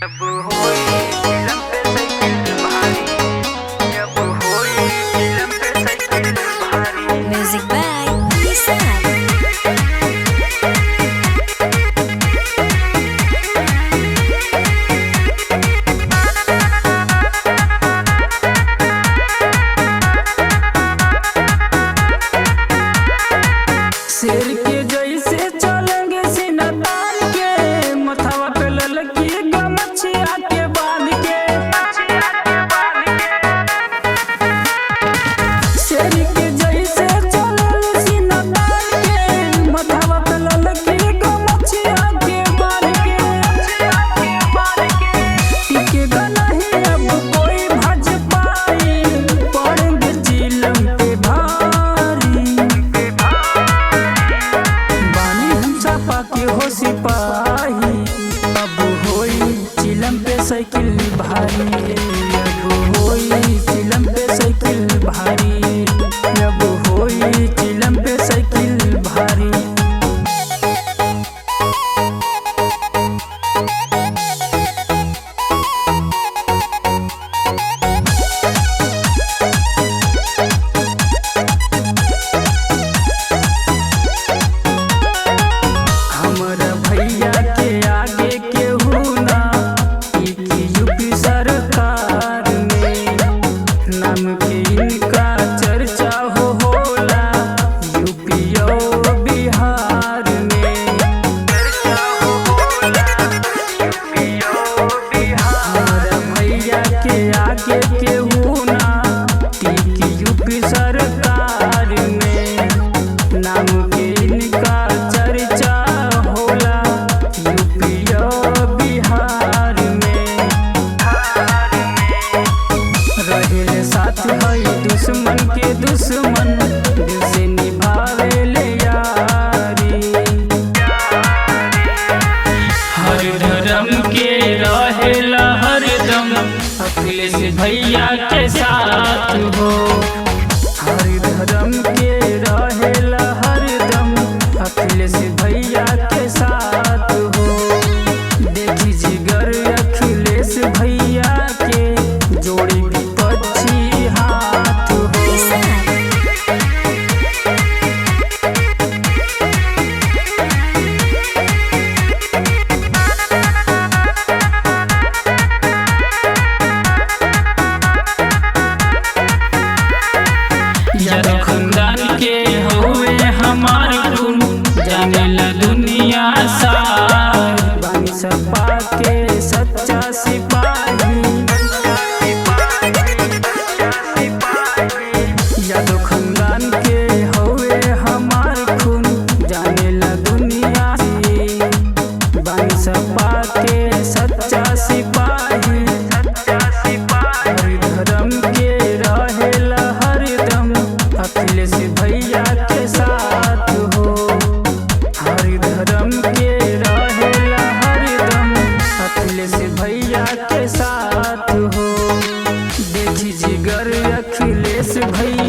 जब होई फिल्म पे साइकिल भारी, जब होई फिल्म पे साइकिल भारी। Music by Lisa. शेर के जैसे चलेंगे सीना तान के, मथवा पे ललकी गमछिया के बांध के। शेर के जैसे चलेंगे सीना तान के, मथवा पे ललकी गमछिया के बांध के। टिकेगा नहीं अब कोई भज पाई, पड़ेंगे चिलम पे भारी। बानी हम छापा के हो सिपाही, अब होई चिलम पे साइकिल भारी। अब होई चिलम पे साइकिल भारी, अब होई चिलम पे साइकिल भारी। हमरा भैया के आगे केहू ना, ई यूपी सरकार में नाम के इनका चर्चा होला यूपी और बिहार में। हमरा भैया के आगे केहू ना, ई यूपी सरकार में नाम के इनका चर्चा होला यूपी और बिहार में। रहेले साथ है दुश्मन के दुश्मन, दिल से निभावे ले यारी। हर धर्म के रहेला हरदम अखिलेश भैया के साथ हो। हर धर्म के रहेला हरदम अखिलेश भैया के साथ हो। देखी जिगर अखिलेश भैया के जोड़ी विपक्षी हाथ हो। यादव खानदान के हवे हमार खून, जानेला दुनिया सार। बानी सपा के सच्चा सिपाही, यादव खानदान के हवे हमार खून, जानेला दुनिया से। बानी सपा के सच्चा सिपाही, हर धर्म के रहेला हरदम अखिलेश भैया के साथ हो। हर धर्म के रहेला हरदम अखिलेश भैया के साथ हो। देखी जिगर अखिलेश भैया